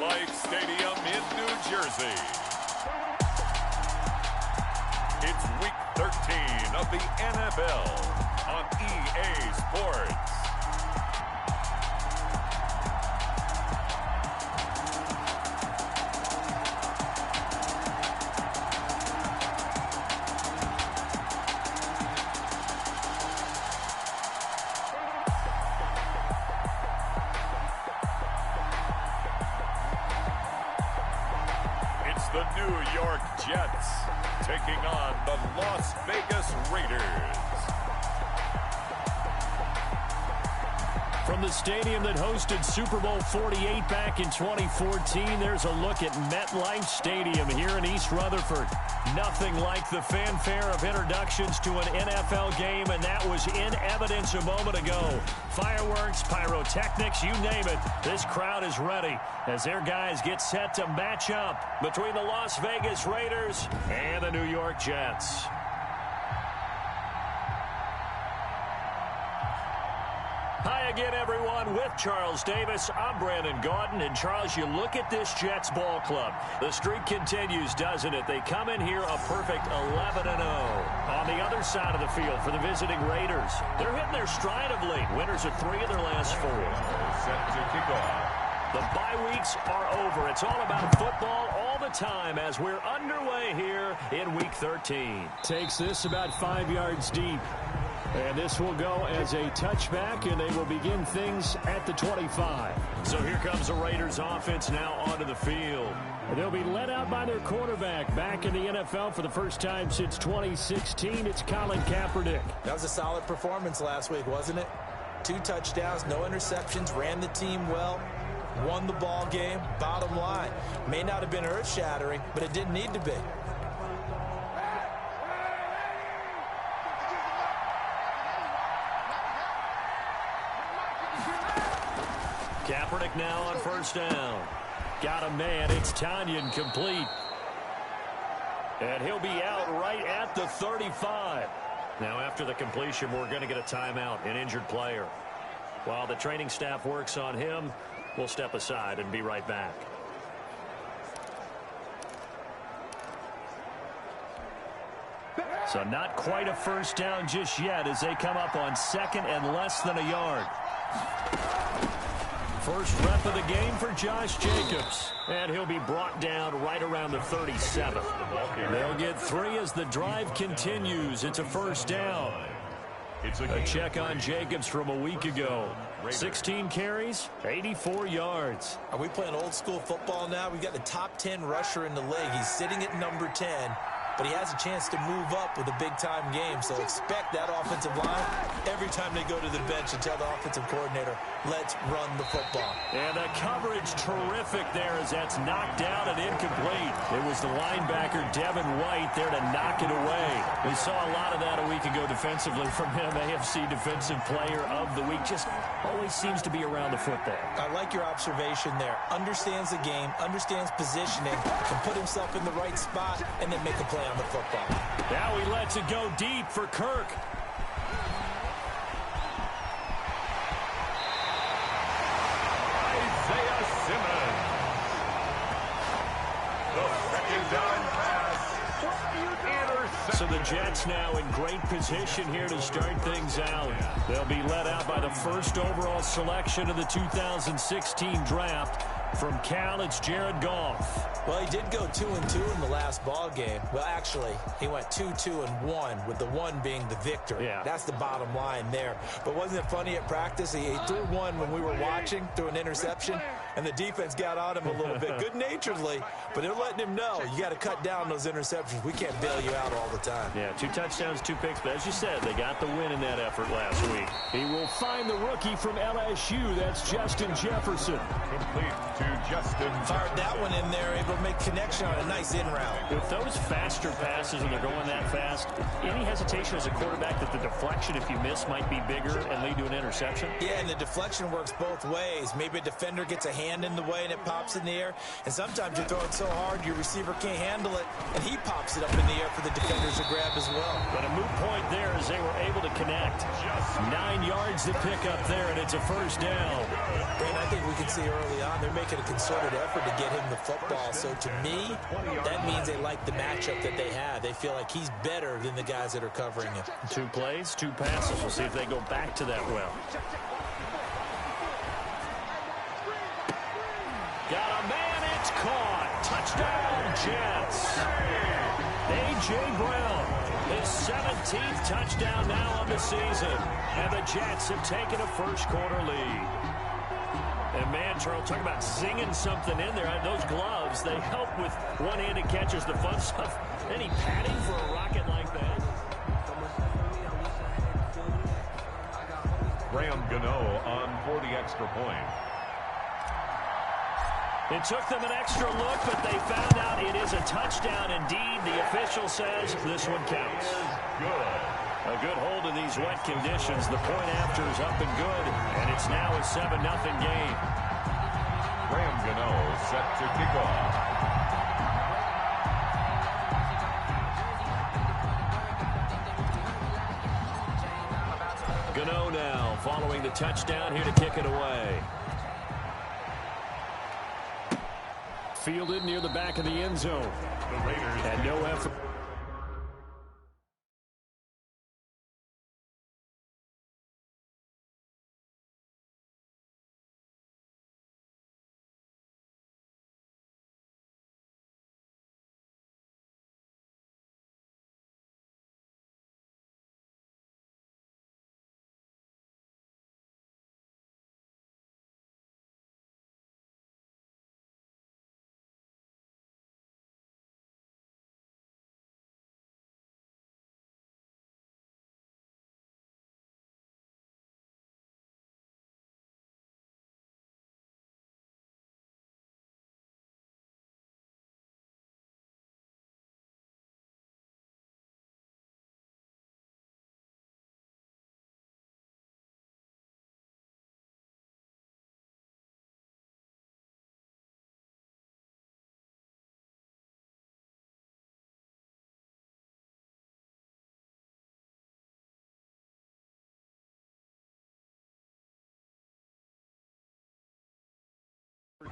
MetLife Stadium in New Jersey. It's Week 13 of the NFL on EA Sports. The New York Jets taking on the Las Vegas Raiders. From the stadium that hosted Super Bowl 48 back in 2014, there's a look at MetLife Stadium here in East Rutherford. Nothing like the fanfare of introductions to an NFL game, and that was in evidence a moment ago. Fireworks, pyrotechnics, you name it. This crowd is ready as their guys get set to match up between the Las Vegas Raiders and the New York Jets. Hi again, everyone. With Charles Davis, I'm Brandon Gaudin. And, Charles, you look at this Jets ball club. The streak continues, doesn't it? They come in here a perfect 11-0. On the other side of the field for the visiting Raiders, they're hitting their stride of late. Winners of 3 of their last 4. Set to kick off. The bye weeks are over. It's all about football all the time as we're underway here in Week 13. Takes this about 5 yards deep. And this will go as a touchback, and they will begin things at the 25. So here comes the Raiders offense now onto the field. And they'll be led out by their quarterback back in the NFL for the first time since 2016. It's Colin Kaepernick. That was a solid performance last week, wasn't it? 2 touchdowns, no interceptions, ran the team well, won the ball game. Bottom line, may not have been earth-shattering, but it didn't need to be. Kaepernick now on first down. Got a man. It's Tanyan complete. And he'll be out right at the 35. Now, after the completion, we're going to get a timeout, an injured player. While the training staff works on him, we'll step aside and be right back. So not quite a first down just yet as they come up on second and less than a yard. First rep of the game for Josh Jacobs. And he'll be brought down right around the 37. They'll get 3 as the drive continues. It's a first down. A check on Jacobs from a week ago. 16 carries, 84 yards. Are we playing old school football now? We've got the top 10 rusher in the league. He's sitting at number 10. But he has a chance to move up with a big-time game. So expect that offensive line every time they go to the bench and tell the offensive coordinator, let's run the football. And the coverage terrific there as that's knocked down and incomplete. It was the linebacker, Devin White, there to knock it away. We saw a lot of that a week ago defensively from him. AFC Defensive Player of the Week. Just always seems to be around the football. I like your observation there. Understands the game, understands positioning, can put himself in the right spot, and then make a play on the football. Now he lets it go deep for Kirk. Isaiah Simmons. The second down pass. Interception. So the Jets now in great position here to start things out. They'll be led out by the first overall selection of the 2016 draft. From Cal, it's Jared Goff. Well, he did go 2-2 in the last ball game. Well, actually, he went 2-2-1, with the 1 being the victory. Yeah. That's the bottom line there. But wasn't it funny at practice? He threw one when we were watching, threw an interception, and the defense got on him a little bit, good-naturedly. But they're letting him know, you got to cut down those interceptions. We can't bail you out all the time. Yeah, 2 touchdowns, 2 picks. But as you said, they got the win in that effort last week. He will find the rookie from LSU. That's Justin Jefferson. Complete to Justin. Fired that one in there, able to make connection on a nice in route. With those faster passes and they're going that fast, any hesitation as a quarterback that the deflection, if you miss, might be bigger and lead to an interception? Yeah, and the deflection works both ways. Maybe a defender gets a hand in the way and it pops in the air. And sometimes you throw it so hard your receiver can't handle it, and he pops it up in the air for the defenders to grab as well. But a moot point there as they were able to connect. 9 yards to pick up there, and it's a first down. And I think we can see early on they're making a concerted effort to get him the football. So to me, that means they like the matchup that they have. They feel like he's better than the guys that are covering him. 2 plays, 2 passes. We'll see if they go back to that well. Got a man, it's caught. Touchdown, Jets. A.J. Brown, his 17th touchdown now on the season. And the Jets have taken a first-quarter lead. And, man, Charles, talk about zinging something in there. Those gloves, they help with one-handed catches, the fun stuff. Any padding for a rocket like that? Graham Gano on for the extra point. It took them an extra look, but they found out it is a touchdown indeed. The official says this one counts. Good. A good hold in these wet conditions. The point after is up and good, and it's now a 7-0 game. Graham Gano set to kick off. Gano now following the touchdown here to kick it away. Fielded near the back of the end zone. The Raiders and no effort.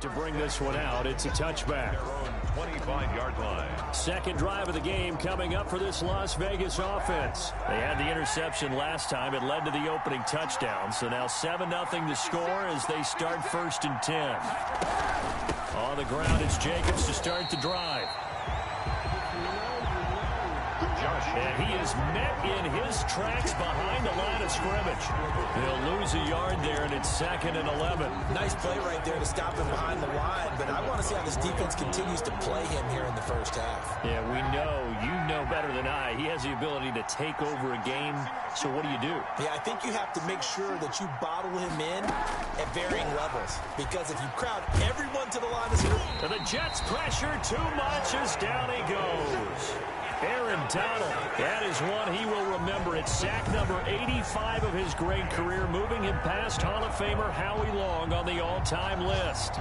To bring this one out, it's a touchback. their own 25-yard line. Second drive of the game coming up for this Las Vegas offense. They had the interception last time. It led to the opening touchdown. So now 7-0 to score as they start 1st and 10. On the ground, it's Jacobs to start the drive. And he is met in his tracks behind the line of scrimmage. They'll lose a yard there, and it's 2nd and 11. Nice play right there to stop him behind the line, but I want to see how this defense continues to play him here in the first half. Yeah, we know, you know better than I, he has the ability to take over a game, so what do you do? Yeah, I think you have to make sure that you bottle him in at varying levels, because if you crowd everyone to the line of scrimmage... The Jets pressure too much as down he goes. Aaron Donald, that is one he will remember. It's sack number 85 of his great career, moving him past Hall of Famer Howie Long on the all-time list.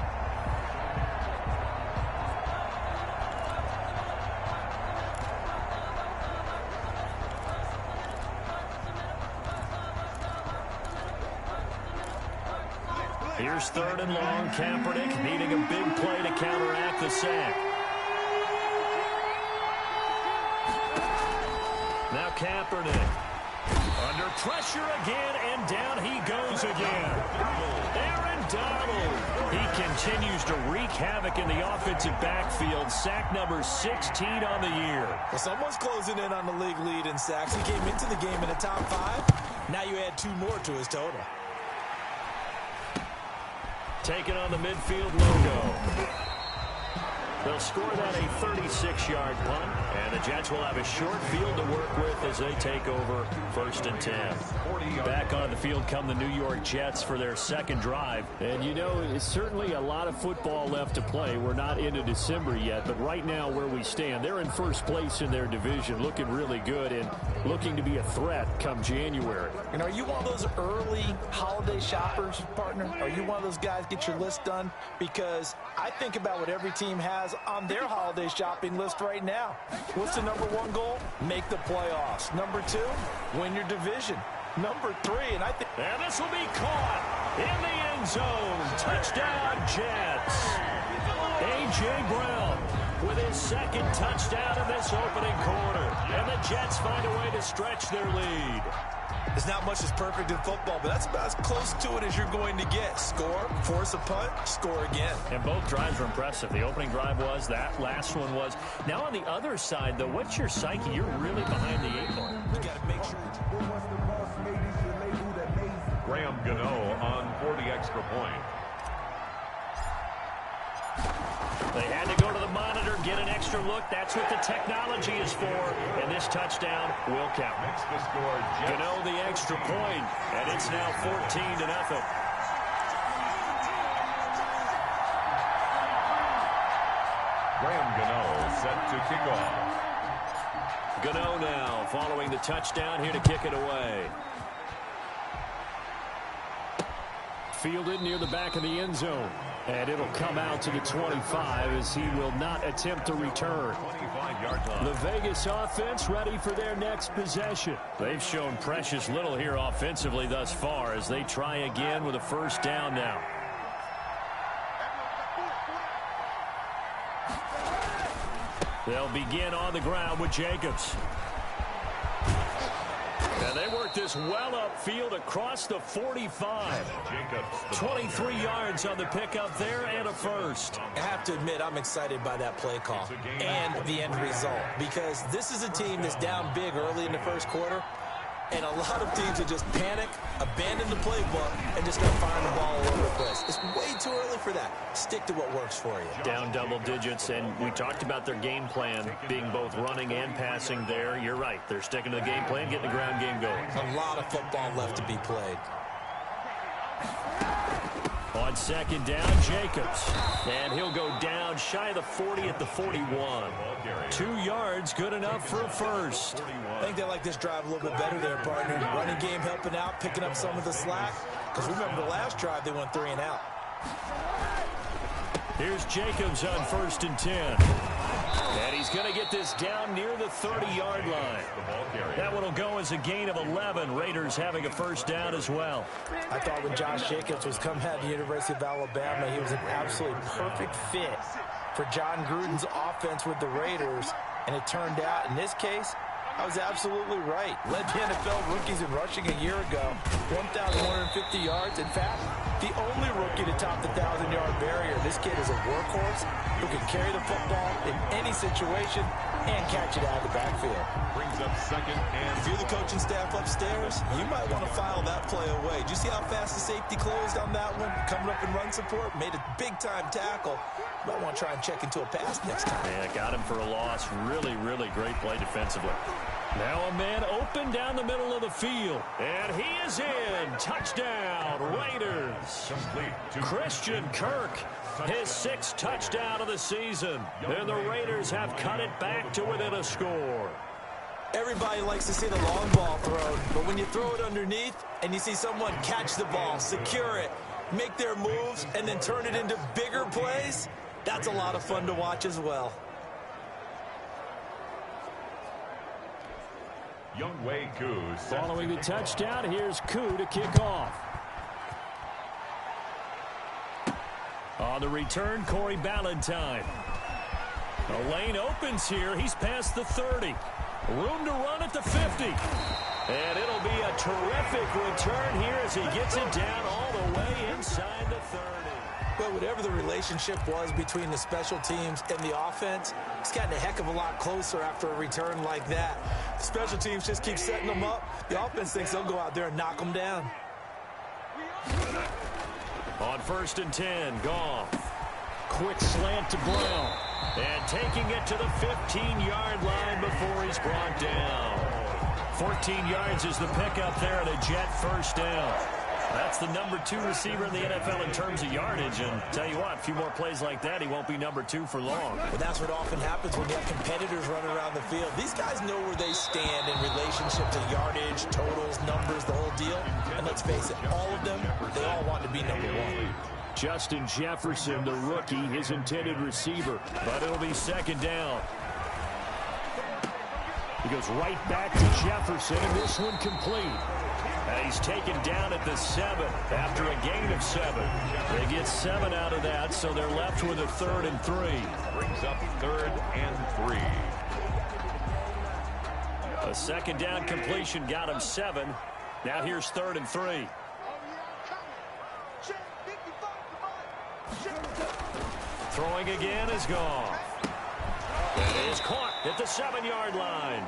Here's 3rd and long. Kaepernick needing a big play to counteract the sack. Now Kaepernick under pressure again, and down he goes again. Aaron Donald. He continues to wreak havoc in the offensive backfield. Sack number 16 on the year. Well, someone's closing in on the league lead in sacks. He came into the game in the top 5. Now you add 2 more to his total. Taking on the midfield logo. They'll score that a 36-yard punt, and the Jets will have a short field to work with as they take over 1st and 10. Back on the field come the New York Jets for their 2nd drive. And, you know, it's certainly a lot of football left to play. We're not into December yet, but right now where we stand, they're in 1st place in their division, looking really good and looking to be a threat come January. And are you one of those early holiday shoppers, partner? Are you one of those guys get your list done? Because I think about what every team has on their holiday shopping list right now. What's the number 1 goal? Make the playoffs. Number 2, win your division. Number 3, and I think... And this will be caught in the end zone. Touchdown, Jets. A.J. Brown with his second touchdown in this opening quarter. And the Jets find a way to stretch their lead. There's not much that's perfect in football, but that's about as close to it as you're going to get. Score, force a punt, score again. And both drives were impressive. The opening drive was, that last one was. Now on the other side, though, what's your psyche? You're really behind the 8 ball. You got to make sure. Graham Gano on for the extra point. They had to go to the monitor, get an extra look. That's what the technology is for. And this touchdown will count. Makes the score Gano the extra point, and it's now 14-0. Graham Gano set to kick off. Gano now following the touchdown here to kick it away. Fielded near the back of the end zone. And it'll come out to the 25 as he will not attempt to return. 25-yard line. The Vegas offense ready for their next possession. They've shown precious little here offensively thus far as they try again with a first down now. They'll begin on the ground with Jacobs. And they work this well upfield across the 45. Jacobs. 23 yards on the pickup there and a first. I have to admit, I'm excited by that play call and the end result, because this is a team that's down big early in the first quarter, and a lot of teams will just panic, abandon the playbook, and just start firing the ball all over the place. It's way too early for that. Stick to what works for you. Down double digits, and we talked about their game plan being both running and passing there. You're right. They're sticking to the game plan, getting the ground game going. A lot of football left to be played. On second down, Jacobs. And he'll go down shy of the 40 at the 41. 2 yards, good enough for a first. I think they like this drive a little bit better there, partner. Running game helping out, picking up some of the slack. Because remember the last drive, they went 3 and out. Here's Jacobs on 1st and 10. And he's going to get this down near the 30-yard line. That one will go as a gain of 11. Raiders having a first down as well. I thought when Josh Jacobs was coming out of the University of Alabama, he was an absolutely perfect fit for John Gruden's offense with the Raiders. And it turned out, in this case, I was absolutely right. Led the NFL rookies in rushing a year ago. 1,150 yards. In fact, the only rookie to top the 1,000-yard barrier. This kid is a workhorse who can carry the football in any situation and catch it out of the backfield. Brings up second and... If you're the coaching staff upstairs, you might want to file that play away. Did you see how fast the safety closed on that one? Coming up in run support, made a big-time tackle. Might want to try and check into a pass next time. Yeah, got him for a loss. Really, really great play defensively. Now a man open down the middle of the field. And he is in. Touchdown, Raiders. Christian Kirk, his 6th touchdown of the season. And the Raiders have cut it back to within a score. Everybody likes to see the long ball thrown, but when you throw it underneath and you see someone catch the ball, secure it, make their moves, and then turn it into bigger plays, that's a lot of fun to watch as well. Younghoe Koo. Following the touchdown, here's Koo to kick off. On the return, Corey Ballantyne. The lane opens here. He's past the 30. Room to run at the 50. And it'll be a terrific return here as he gets it down all the way inside the 30. But whatever the relationship was between the special teams and the offense, it's gotten a heck of a lot closer after a return like that. The special teams just keep setting them up. The offense thinks they'll go out there and knock them down. On 1st and 10, Goff. Quick slant to Brown. And taking it to the 15-yard line before he's brought down. 14 yards is the pickup there at a Jet first down. That's the number 2 receiver in the NFL in terms of yardage. And tell you what, a few more plays like that, he won't be number 2 for long. Well, that's what often happens when you have competitors running around the field. These guys know where they stand in relationship to yardage, totals, numbers, the whole deal. And let's face it, all of them, they all want to be number 1. Justin Jefferson, the rookie, his intended receiver. But it'll be 2nd down. He goes right back to Jefferson, and this one complete. he's taken down at the 7 after a gain of 7. They get 7 out of that, so they're left with a 3rd and 3. Brings up 3rd and 3. A second down completion got him 7. Now here's 3rd and 3. Throwing again is gone. It is caught at the 7-yard line.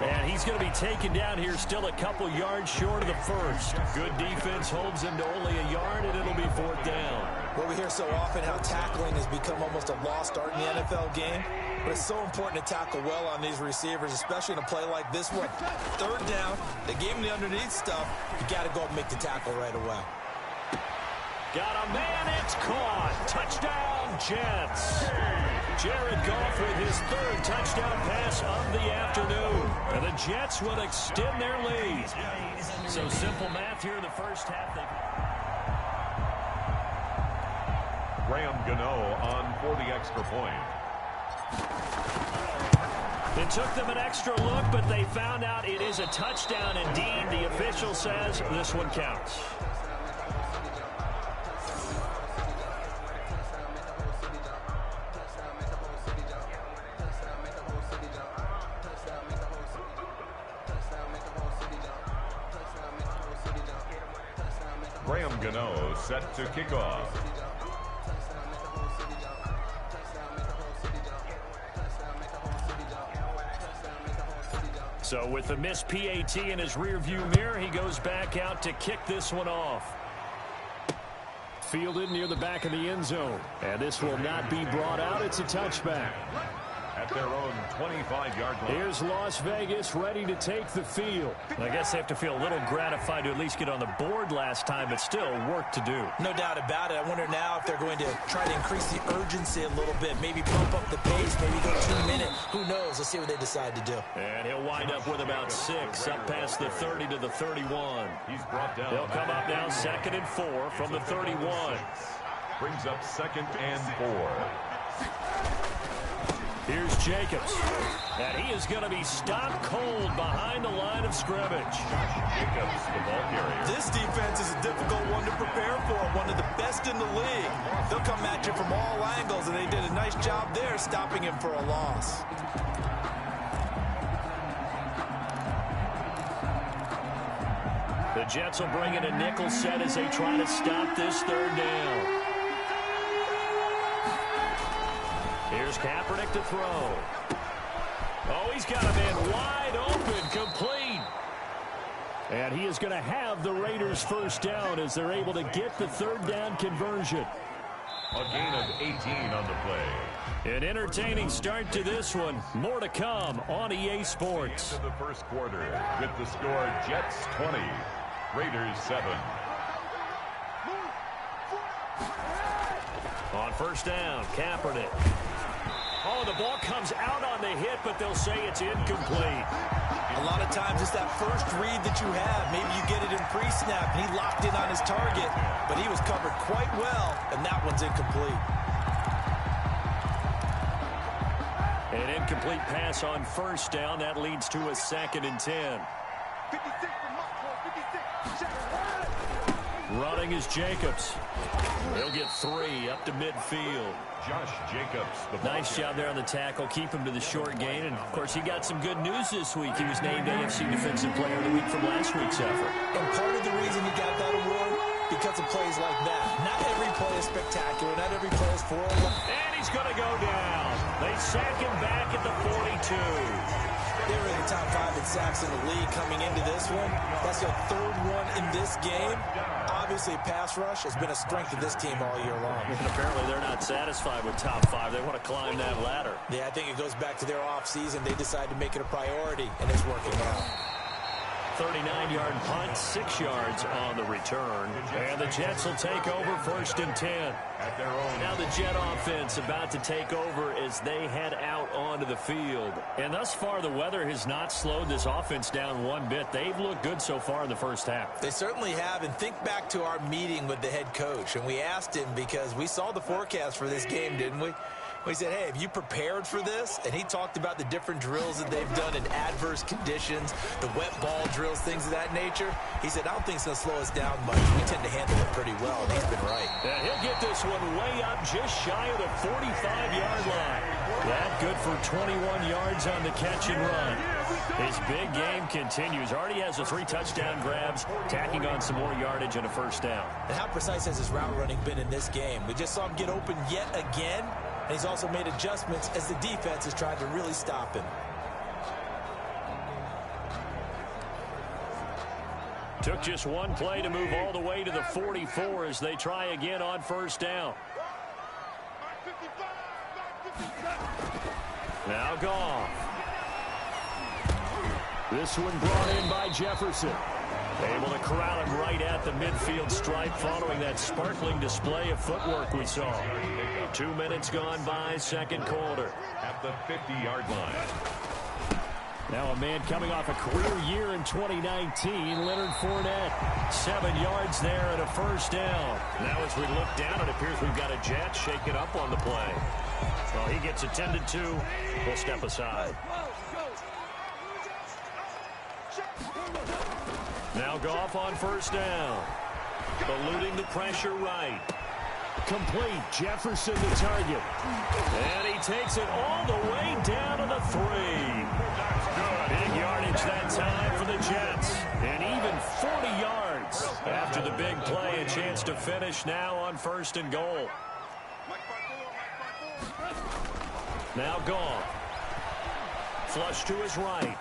And he's going to be taken down here still a couple yards short of the first. Good defense holds him to only a yard, and it'll be 4th down. Well, we hear so often how tackling has become almost a lost art in the NFL game. But it's so important to tackle well on these receivers, especially in a play like this one. 3rd down, they gave him the underneath stuff. You got to go and make the tackle right away. Got a man, it's caught. Touchdown, Jets. Jared Goff with his 3rd touchdown pass of the afternoon. And the Jets will extend their lead. So simple math here in the first half. Graham Gano on for the extra point. It took them an extra look, but they found out it is a touchdown indeed. The official says this one counts. Graham Gano set to kick off. So with the missed PAT in his rearview mirror, he goes back out to kick this one off. Fielded near the back of the end zone. And this will not be brought out. It's a touchback. At their own 25-yard line. Here's Las Vegas ready to take the field. I guess they have to feel a little gratified to at least get on the board last time, but still work to do. No doubt about it. I wonder now if they're going to try to increase the urgency a little bit, maybe pump up the pace, maybe go 2 minutes. Who knows? Let's see what they decide to do. And he'll wind up with about 6, up past the 30 to the 31. He's brought down. They'll come up now 2nd and 4 from the 31. Brings up 2nd and 4. Here's Jacobs. And he is going to be stopped cold behind the line of scrimmage. Jacobs, the ball carrier. This defense is a difficult one to prepare for, one of the best in the league. They'll come at you from all angles, and they did a nice job there stopping him for a loss. The Jets will bring in a nickel set as they try to stop this 3rd down. Here's Kaepernick to throw. Oh, he's got a man wide open, complete. And he is going to have the Raiders' 1st down as they're able to get the 3rd down conversion. A gain of 18 on the play. An entertaining start to this one. More to come on EA Sports. Into the first quarter with the score Jets 20, Raiders 7. On 1st down, Kaepernick. Oh, the ball comes out on the hit, but they'll say it's incomplete. A lot of times it's that first read that you have. Maybe you get it in pre-snap, and he locked in on his target, but he was covered quite well, and that one's incomplete. An incomplete pass on 1st down. That leads to a 2nd and 10. Running is Jacobs. He'll get 3 up to midfield. Josh Jacobs. Nice job there on the tackle. Keep him to the short gain. And, of course, he got some good news this week. He was named AFC Defensive Player of the Week from last week's effort. And part of the reason he got that award, because of plays like that. Not every play is spectacular. Not every play is 4. And he's going to go down. They sack him back at the 42. They were in the top 5 in sacks in the league coming into this one. That's their 3rd one in this game. Obviously, pass rush has been a strength of this team all year long. And apparently they're not satisfied with top 5. They want to climb that ladder. Yeah, I think it goes back to their offseason. They decided to make it a priority, and it's working out. 39-yard punt, 6 yards on the return. And the Jets will take over 1st and 10. At their own. Now the Jet offense about to take over as they head out onto the field. And thus far, the weather has not slowed this offense down one bit. They've looked good so far in the first half. They certainly have. And think back to our meeting with the head coach. And we asked him because we saw the forecast for this game, didn't we? Well, he said, hey, have you prepared for this? And he talked about the different drills that they've done in adverse conditions, the wet ball drills, things of that nature. He said, I don't think it's going to slow us down much. We tend to handle it pretty well, and he's been right. Yeah, he'll get this one way up just shy of the 45-yard line. That good for 21 yards on the catch and run. His big game continues. Already has the 3 touchdown grabs, tacking on some more yardage and a first down. And how precise has his route running been in this game? We just saw him get open yet again. And he's also made adjustments as the defense has tried to really stop him. Took just one play to move all the way to the 44 as they try again on first down. Now Goff. This one brought in by Jefferson. Able to corral him right at the midfield stripe following that sparkling display of footwork we saw. 2 minutes gone by, second quarter. At the 50-yard line. Now a man coming off a career year in 2019, Leonard Fournette. 7 yards there and a first down. Now as we look down, it appears we've got a Jet shaking up on the play. Well, he gets attended to. We'll step aside. Now Goff on first down. Eluding the pressure right. Complete. Jefferson the target. And he takes it all the way down to the 3. Big yardage that time for the Jets. And even 40 yards. After the big play, a chance to finish now on first and goal. Now Goff. Flush to his right.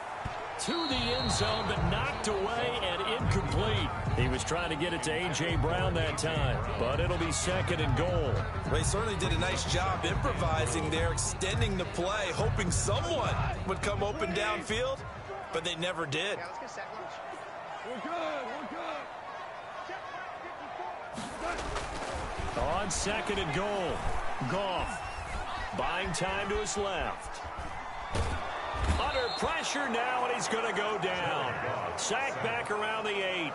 To the end zone, but knocked away and incomplete. He was trying to get it to A.J. Brown that time, but it'll be second and goal. Well, he certainly did a nice job improvising there, extending the play, hoping someone would come open downfield, but they never did. On second and goal, Goff buying time to his left. Under pressure now, and he's going to go down. Sacked back around the 8.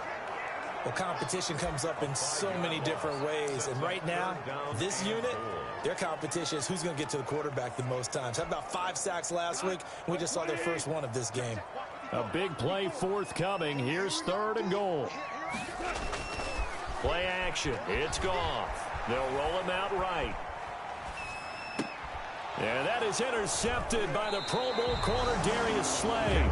Well, competition comes up in so many different ways. And right now, this unit, their competition is who's going to get to the quarterback the most times. How about 5 sacks last week? We just saw their first one of this game. A big play forthcoming. Here's third and goal. Play action. It's Goff. They'll roll him out right. And that is intercepted by the Pro Bowl corner, Darius Slay.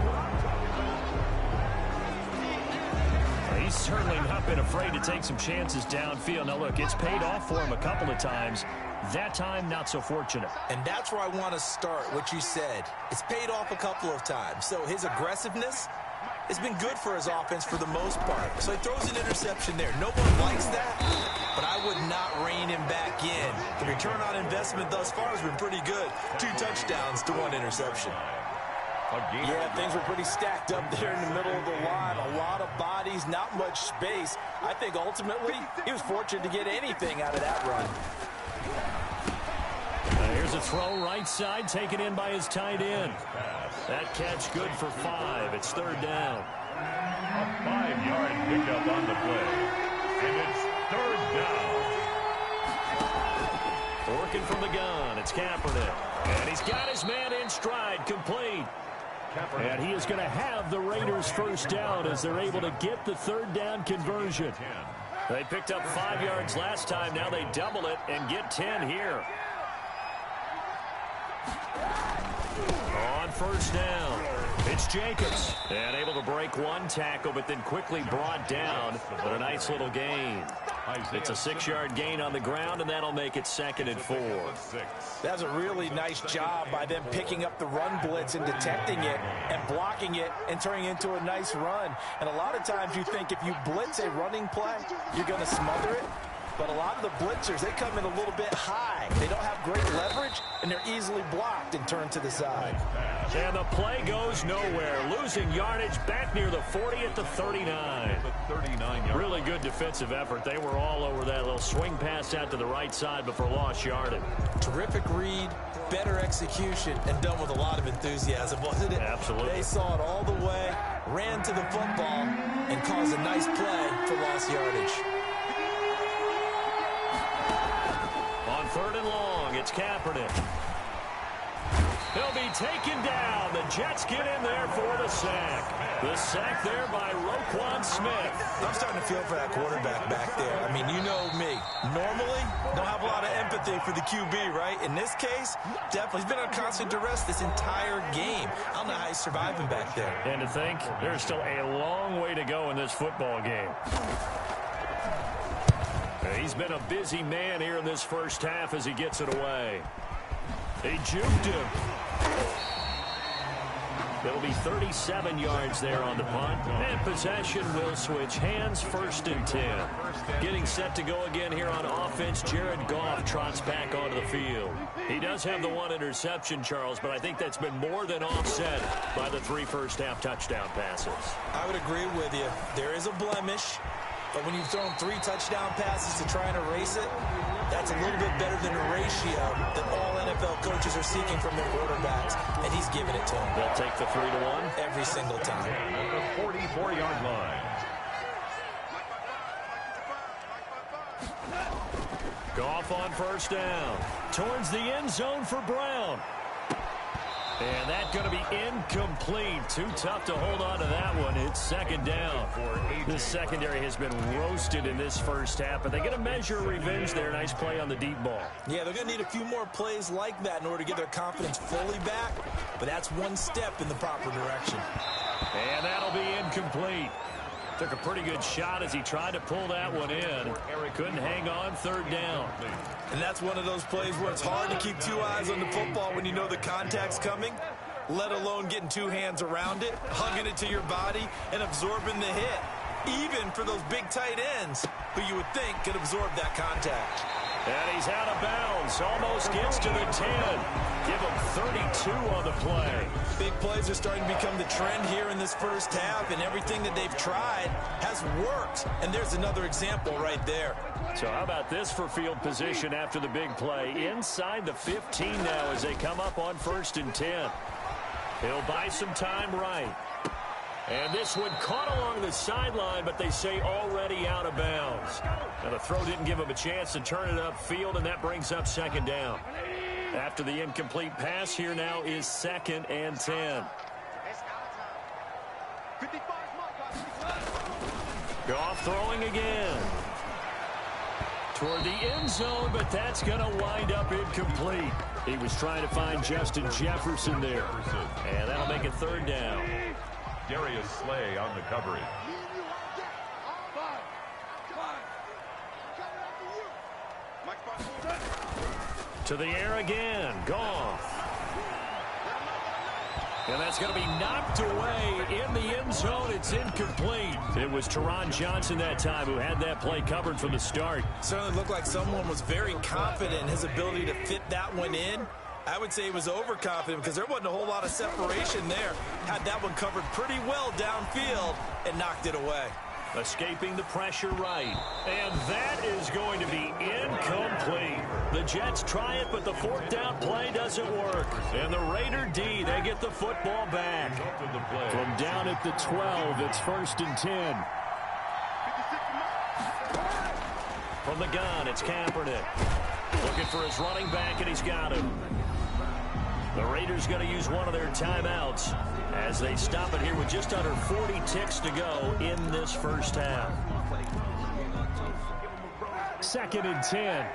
He's certainly not been afraid to take some chances downfield. Now, look, it's paid off for him a couple of times. That time, not so fortunate. And that's where I want to start, what you said. It's paid off a couple of times. So his aggressiveness has been good for his offense for the most part. So he throws an interception there. No one likes that, but I would not rein him back in. The return on investment thus far has been pretty good. 2 touchdowns to 1 interception. Yeah, things were pretty stacked up there in the middle of the line. A lot of bodies, not much space. I think ultimately he was fortunate to get anything out of that run. Here's a throw right side, taken in by his tight end. That catch good for 5. It's third down. A 5-yard pickup on the play. And it's third down. Working from the gun, it's Kaepernick. And he's got his man in stride, complete. And he is going to have the Raiders first down as they're able to get the third down conversion. They picked up 5 yards last time. Now they double it and get 10 here. On first down, it's Jacobs. And able to break one tackle, but then quickly brought down. But a nice little gain. It's a 6-yard gain on the ground, and that'll make it second and 4. That's a really nice job by them picking up the run blitz and detecting it and blocking it and turning it into a nice run. And a lot of times you think if you blitz a running play, you're going to smother it. But a lot of the blitzers, they come in a little bit high. They don't have great leverage, and they're easily blocked and turned to the side. And the play goes nowhere. Losing yardage back near the 40 at the 39. Really good defensive effort. They were all over that little swing pass out to the right side before lost yardage. Terrific read, better execution, and done with a lot of enthusiasm, wasn't it? Absolutely. They saw it all the way, ran to the football, and caused a nice play for lost yardage. On third and long, it's Kaepernick. He'll be taken down. The Jets get in there for the sack. The sack there by Roquan Smith. I'm starting to feel for that quarterback back there. I mean, you know me. Normally, don't have a lot of empathy for the QB, right? In this case, definitely. He's been on constant duress this entire game. I don't know how he's surviving back there. And to think, there's still a long way to go in this football game. He's been a busy man here in this first half as he gets it away. They juked him. It'll be 37 yards there on the punt. And possession will switch hands, 1st and 10. Getting set to go again here on offense. Jared Goff trots back onto the field. He does have the 1 interception, Charles, but I think that's been more than offset by the 3 first-half touchdown passes. I would agree with you. There is a blemish, but when you've thrown 3 touchdown passes to try and erase it, that's a little bit better than a ratio that all NFL coaches are seeking from their quarterbacks, and he's giving it to them. They'll take the 3-1 every single time. At the 44-yard line. Goff on 1st down. Towards the end zone for Brown. And that's going to be incomplete. Too tough to hold on to that one. It's 2nd down. This secondary has been roasted in this first half, but they get a measure of revenge there. Nice play on the deep ball. Yeah, they're going to need a few more plays like that in order to get their confidence fully back, but that's one step in the proper direction. And that'll be incomplete. Took a pretty good shot as he tried to pull that one in. Couldn't hang on, 3rd down. And that's one of those plays where it's hard to keep 2 eyes on the football when you know the contact's coming, let alone getting 2 hands around it, hugging it to your body, and absorbing the hit. Even for those big tight ends who you would think could absorb that contact. And he's out of bounds. Almost gets to the 10. Give him 32 on the play. Big plays are starting to become the trend here in this first half, and everything that they've tried has worked. And there's another example right there. So how about this for field position after the big play? Inside the 15 now as they come up on 1st and 10. He'll buy some time right. And this one caught along the sideline, but they say already out of bounds. Now the throw didn't give him a chance to turn it upfield, and that brings up 2nd down. After the incomplete pass, here now is 2nd and 10. Goff throwing again. Toward the end zone, but that's going to wind up incomplete. He was trying to find Justin Jefferson there. And that'll make it 3rd down. Darius Slay on the coverage. To the air again. Goff. And that's going to be knocked away in the end zone. It's incomplete. It was Teron Johnson that time who had that play covered from the start. Certainly looked like someone was very confident in his ability to fit that one in. I would say he was overconfident because there wasn't a whole lot of separation there. Had that one covered pretty well downfield and knocked it away. Escaping the pressure right. And that is going to be incomplete. The Jets try it, but the 4th down play doesn't work. And the Raider D, they get the football back. From down at the 12, it's 1st and 10. From the gun, it's Kaepernick. Looking for his running back, and he's got him. The Raiders going to use one of their timeouts as they stop it here with just under 40 ticks to go in this first half. 2nd and 10.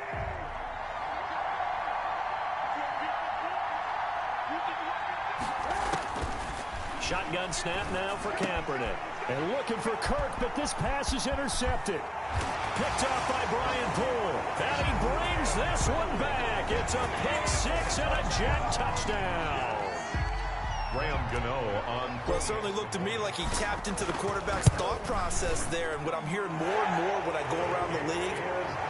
Shotgun snap now for Kaepernick. And looking for Kirk, but this pass is intercepted. Picked off by Brian Poole. And he brings this one back. It's a pick 6 and a Jet touchdown. Graham Gano on. Well, it certainly looked to me like he tapped into the quarterback's thought process there. And what I'm hearing more and more when I go around the league,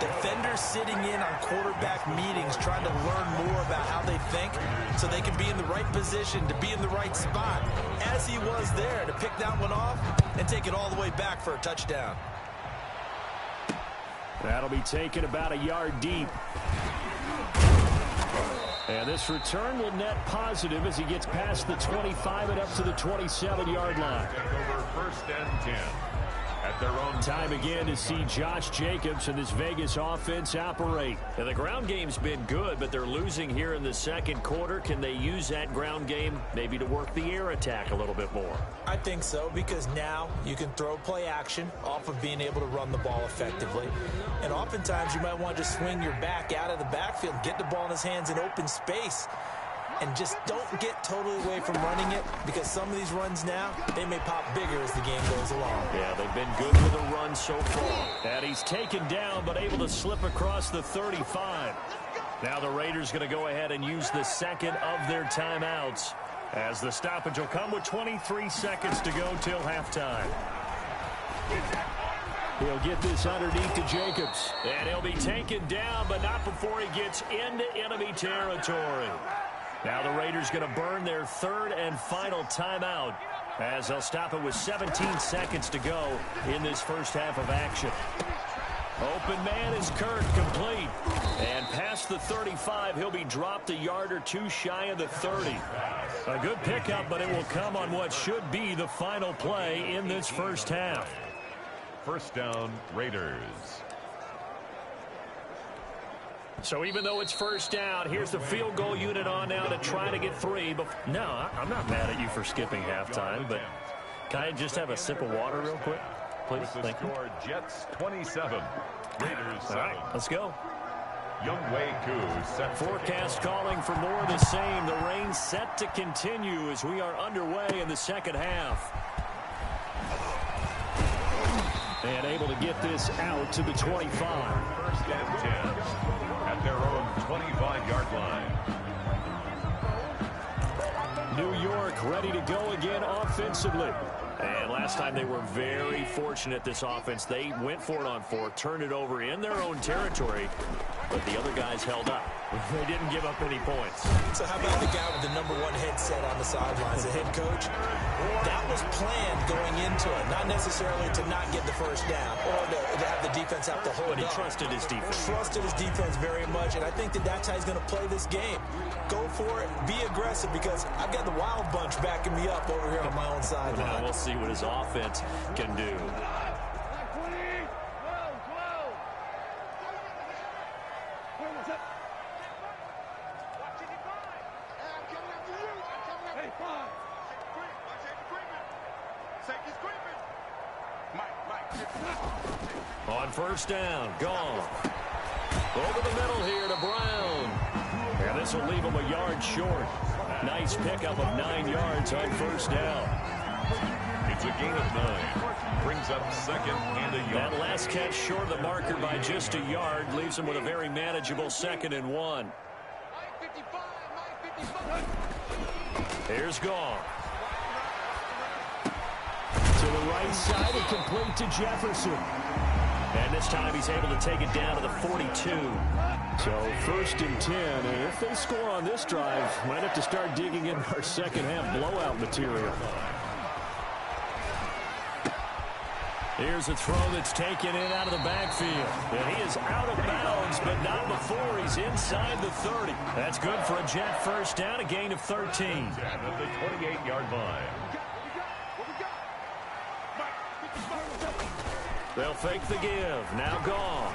defenders sitting in on quarterback meetings trying to learn more about how they think so they can be in the right position to be in the right spot, as he was there to pick that one off and take it all the way back for a touchdown. That'll be taken about a yard deep. And this return will net positive as he gets past the 25 and up to the 27-yard line. Over 1st and 10. at their own. Time again to see Josh Jacobs and this Vegas offense operate. And the ground game's been good, but they're losing here in the second quarter. Can they use that ground game maybe to work the air attack a little bit more? I think so, because now you can throw play action off of being able to run the ball effectively. And oftentimes you might want to just swing your back out of the backfield, get the ball in his hands in open space, and just don't get totally away from running it, because some of these runs now, they may pop bigger as the game goes along. Yeah, they've been good with a run so far. And he's taken down, but able to slip across the 35. Now the Raiders going to go ahead and use the second of their timeouts, as the stoppage will come with 23 seconds to go till halftime. He'll get this underneath to Jacobs. And he'll be taken down, but not before he gets into enemy territory. Now the Raiders going to burn their third and final timeout, as they'll stop it with 17 seconds to go in this first half of action. Open man is Kirk, complete. And past the 35, he'll be dropped a yard or two shy of the 30. A good pickup, but it will come on what should be the final play in this first half. First down, Raiders. So even though it's first down, here's the field goal unit on now to try to get three. But no, I'm not mad at you for skipping halftime, but can I just have a sip of water real quick, please? With the Thank score, you. Jets 27, Raiders 7. All right, let's go. Younghoe Koo set. Forecast calling for more of the same. The rain set to continue as we are underway in the second half. And able to get this out to the 25. First and 10 at their own 25-yard line. New York ready to go again offensively. And last time they were very fortunate, this offense. They went for it on fourth, turned it over in their own territory, but the other guys held up. They didn't give up any points. So how about the guy with the #1 headset on the sidelines, the head coach? That was planned going into it, not necessarily to not get the first down or to have the defense have to hold But he up. trusted his defense. Trusted his defense very much, and I think that that's how he's going to play this game. Go for it, be aggressive, because I've got the wild bunch backing me up over here on my own sideline. Now we'll see what his offense can do. On first down, gone. Over the middle here to Brown. And this will leave him a yard short. Nice pickup of 9 yards on first down. It's a gain of 9. Brings up second and a yard. That last catch short of the marker by just a yard leaves him with a very manageable 2nd and 1. Here's Gone. To the right side and complete to Jefferson. And this time he's able to take it down to the 42. So first and 10, and if they score on this drive, might have to start digging in our second half blowout material. Here's a throw that's taken in out of the backfield. And he is out of bounds, but not before he's inside the 30. That's good for a Jet first down, a gain of 13. At the 28-yard line. They'll fake the give. Now Gone.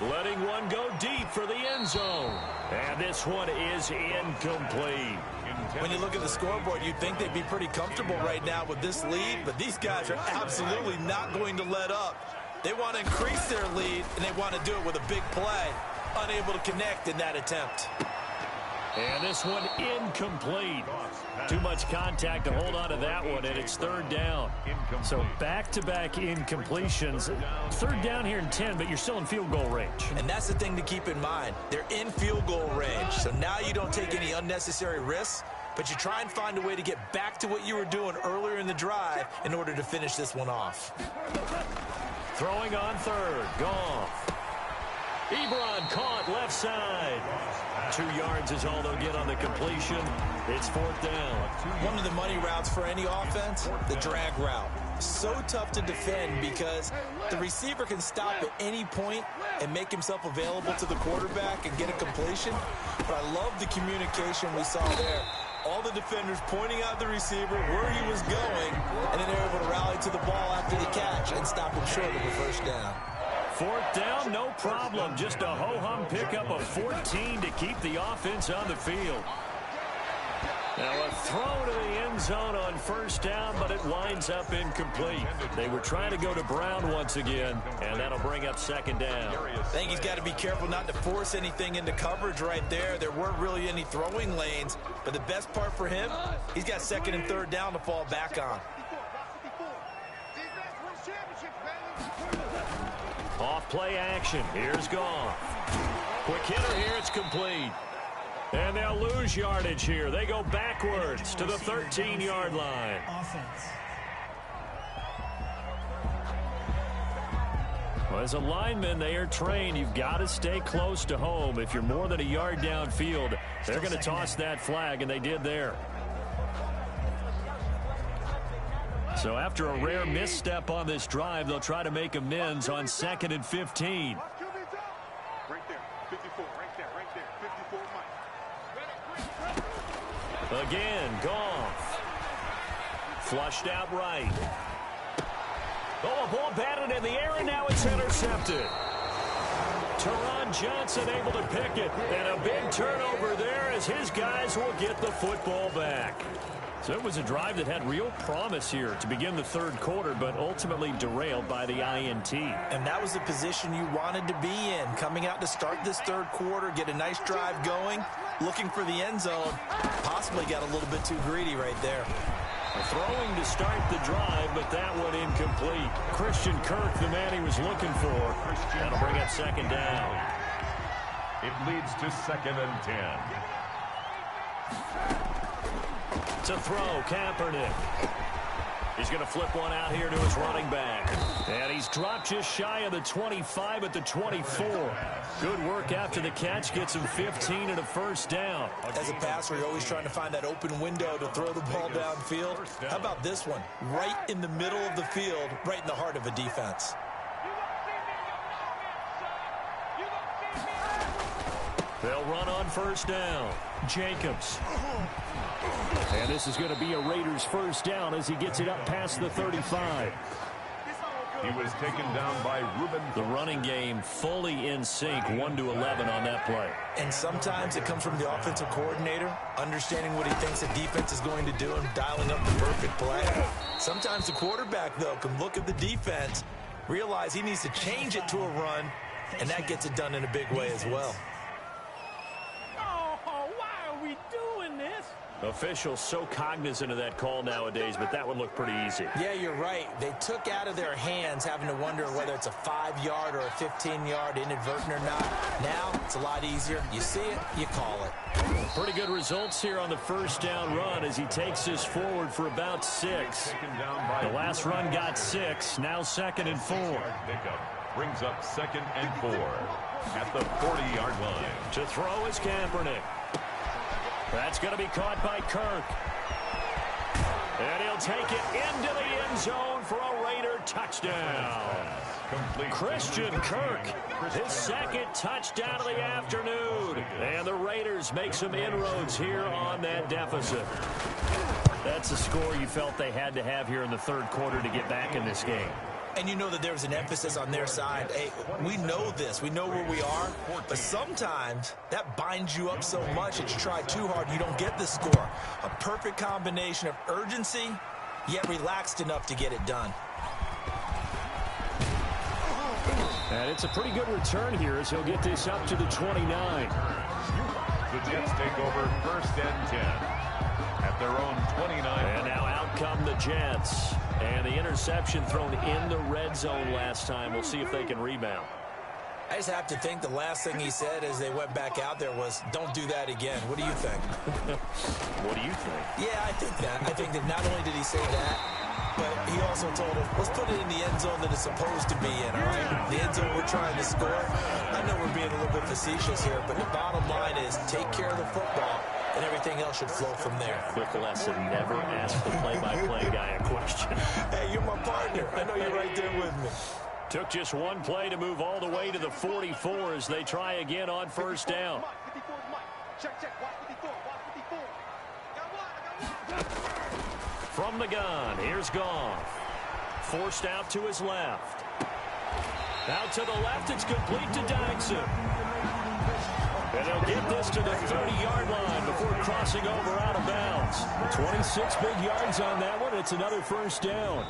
Letting one go deep for the end zone. And this one is incomplete. When you look at the scoreboard, you'd think they'd be pretty comfortable right now with this lead, but these guys are absolutely not going to let up. They want to increase their lead, and they want to do it with a big play. Unable to connect in that attempt. And this one incomplete. Too much contact to hold on to that one, and it's third down. So back-to-back incompletions. Third down here in 10, but you're still in field goal range. And that's the thing to keep in mind. They're in field goal range. So now you don't take any unnecessary risks, but you try and find a way to get back to what you were doing earlier in the drive in order to finish this one off. Throwing on third. Goff. Ebron caught left side. 2 yards is all they'll get on the completion. It's fourth down. One of the money routes for any offense, the drag route. So tough to defend because the receiver can stop at any point and make himself available to the quarterback and get a completion. But I love the communication we saw there. All the defenders pointing out the receiver where he was going, and then they're able to rally to the ball after the catch and stop him short of the first down. Fourth down, no problem. Just a ho-hum pickup of 14 to keep the offense on the field. Now a throw to the end zone on first down, but it winds up incomplete. They were trying to go to Brown once again, and that'll bring up second down. I think he's got to be careful not to force anything into coverage right there. There weren't really any throwing lanes, but the best part for him, he's got second and third down to fall back on. Off play action. Here's Goff. Quick hitter here. It's complete. And they'll lose yardage here. They go backwards to the 13-yard line. Well, as a lineman, they are trained. You've got to stay close to home. If you're more than a yard downfield, they're going to toss that flag, and they did there. So after a rare misstep on this drive, they'll try to make amends on 2nd and 15. Right there, 54, right there, 54, Mike. Again, Goff. Flushed out right. Oh, a ball batted in the air, and now it's intercepted. Teron Johnson able to pick it, and a big turnover there as his guys will get the football back. So it was a drive that had real promise here to begin the third quarter, but ultimately derailed by the INT. And that was the position you wanted to be in, coming out to start this third quarter, get a nice drive going, looking for the end zone. Possibly got a little bit too greedy right there. Throwing to start the drive, but that one incomplete. Christian Kirk, the man he was looking for. That'll bring up second down. It leads to 2nd and 10. To throw, Kaepernick. He's going to flip one out here to his running back. And he's dropped just shy of the 25 at the 24. Good work after the catch. Gets him 15 and a first down. As a passer, you're always trying to find that open window to throw the ball downfield. How about this one? Right in the middle of the field, right in the heart of a defense. They'll run on first down. Jacobs. And this is going to be a Raiders first down as he gets it up past the 35. He was taken down by Reuben. The running game fully in sync, 1-11 on that play. And sometimes it comes from the offensive coordinator, understanding what he thinks the defense is going to do and dialing up the perfect play. Sometimes the quarterback, though, can look at the defense, realize he needs to change it to a run, and that gets it done in a big way as well. Officials so cognizant of that call nowadays, but that would look pretty easy. Yeah, you're right. They took out of their hands having to wonder whether it's a 5-yard or a 15-yard inadvertent or not. Now, it's a lot easier. You see it, you call it. Pretty good results here on the first down run as he takes this forward for about 6. The last run got 6, now 2nd and 4. Brings up 2nd and 4 at the 40-yard line. To throw is Kaepernick. That's going to be caught by Kirk. And he'll take it into the end zone for a Raider touchdown. Christian Kirk, his second touchdown of the afternoon. And the Raiders make some inroads here on that deficit. That's a score you felt they had to have here in the third quarter to get back in this game. And you know that there was an emphasis on their side. Hey, we know this. We know where we are. But sometimes that binds you up so much that you try too hard, you don't get the score. A perfect combination of urgency, yet relaxed enough to get it done. And it's a pretty good return here as he'll get this up to the 29. The Jets take over 1st and 10 at their own 29. And now out come the Jets. And the interception thrown in the red zone last time. We'll see if they can rebound. I just have to think the last thing he said as they went back out there was, don't do that again. What do you think? What do you think? Yeah, I think that. I think that not only did he say that, but he also told him, let's put it in the end zone that it's supposed to be in, all right? The end zone we're trying to score. I know we're being a little bit facetious here, but the bottom line is take care of the football, and everything else should flow from there. Quick lesson, never ask the play-by-play guy a question. Hey, you're my partner. I know you're right there with me. Took just one play to move all the way to the 44 as they try again on first down. From the gun, here's Goff. Forced out to his left. Out to the left, it's complete to Dyson. And they'll get this to the 30-yard line before crossing over out of bounds. 26 big yards on that one. It's another first down.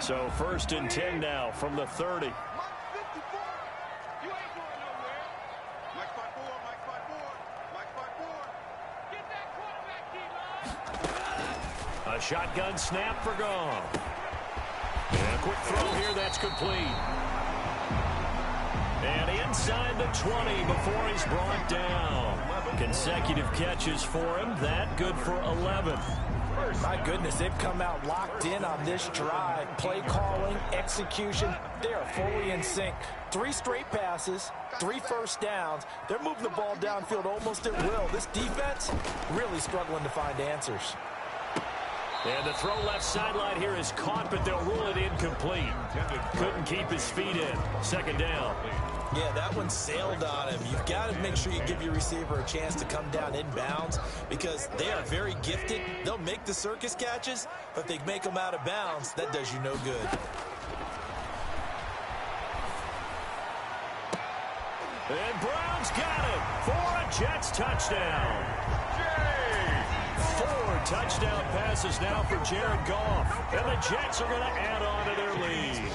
So 1st and 10 now from the 30. A shotgun snap for Goff. And a quick throw here, that's complete. And inside the 20 before he's brought down. Consecutive catches for him. That good for 11. My goodness, they've come out locked in on this drive. Play calling, execution, they are fully in sync. 3 straight passes, 3 first downs. They're moving the ball downfield almost at will. This defense really struggling to find answers. And the throw left sideline here is caught, but they'll rule it incomplete. Couldn't keep his feet in. 2nd down. Yeah, that one sailed on him. You've got to make sure you give your receiver a chance to come down inbounds because they are very gifted. They'll make the circus catches, but if they make them out of bounds, that does you no good. And Brown's got it for a Jets touchdown. 4 touchdown passes now for Jared Goff. And the Jets are going to add on to their lead.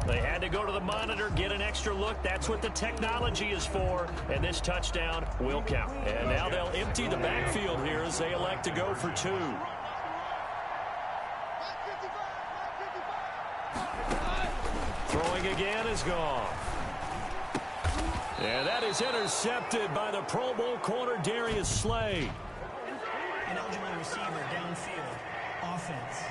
They had to go to the monitor, get an extra look. That's what the technology is for. And this touchdown will count. And now they'll empty the backfield here as they elect to go for 2. Throwing again is Goff. And that is intercepted by the Pro Bowl corner Darius Slay. An eligible receiver downfield. Offense.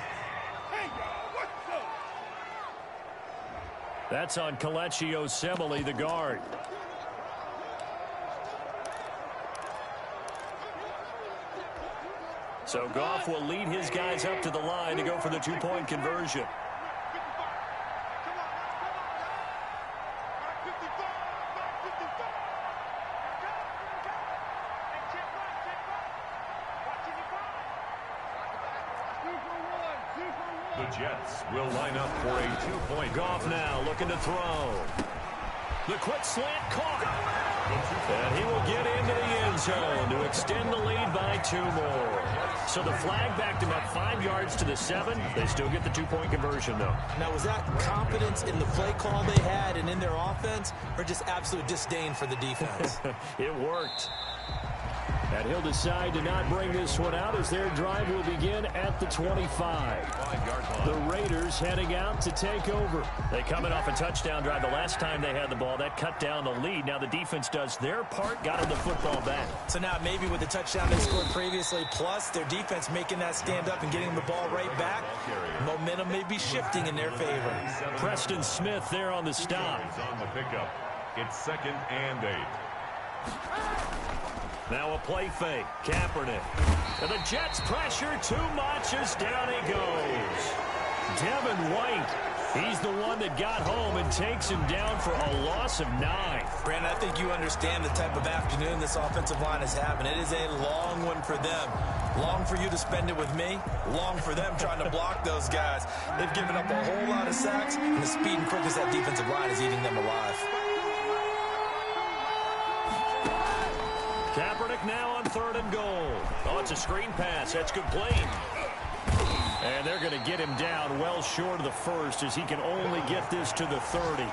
That's on Kelechi Osemele, the guard. So Goff will lead his guys up to the line to go for the 2-point conversion. The Jets will line up for a 2-point. Goff now looking to throw. The quick slant caught. And he will get into the end zone to extend the lead by 2 more. So the flag backed him up 5 yards to the 7. They still get the 2-point conversion, though. Now, was that confidence in the play call they had and in their offense, or just absolute disdain for the defense? It worked. And he'll decide to not bring this one out as their drive will begin at the 25. The Raiders heading out to take over. They coming off a touchdown drive the last time they had the ball. That cut down the lead. Now the defense does their part, got them the football back. So now maybe with the touchdown they scored previously, plus their defense making that stand up and getting the ball right back, momentum may be shifting in their favor. Preston Smith there on the stop. On the pickup. It's 2nd and 8. Now a play fake. Kaepernick. And the Jets pressure too much as down he goes. Devin White. He's the one that got home and takes him down for a loss of 9. Brandon, I think you understand the type of afternoon this offensive line is having. It is a long one for them. Long for you to spend it with me. Long for them trying to block those guys. They've given up a whole lot of sacks, and the speed and quickness of that defensive line is eating them alive. Kaepernick now on 3rd and goal. Oh, it's a screen pass. That's complete. And they're going to get him down well short of the 1st as he can only get this to the 30.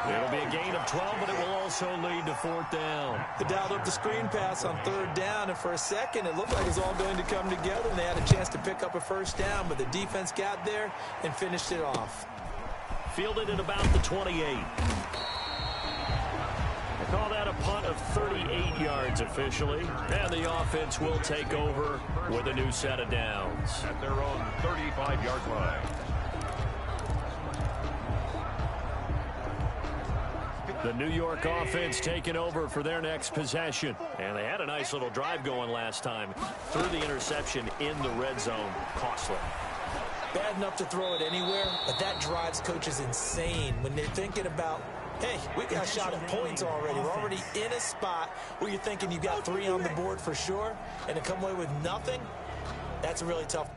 It'll be a gain of 12, but it will also lead to 4th down. They dialed up the screen pass on 3rd down, and for a second it looked like it was all going to come together, and they had a chance to pick up a 1st down, but the defense got there and finished it off. Fielded at about the 28. They call that a punt of 38 yards officially, and the offense will take over with a new set of downs. At their own 35-yard line. The New York offense taking over for their next possession. And they had a nice little drive going last time. Threw the interception in the red zone. Costly. Bad enough to throw it anywhere, but that drives coaches insane when they're thinking about, hey, we got a shot at points already. We're already in a spot where you're thinking you got 3 on the board for sure, and to come away with nothing, that's a really tough.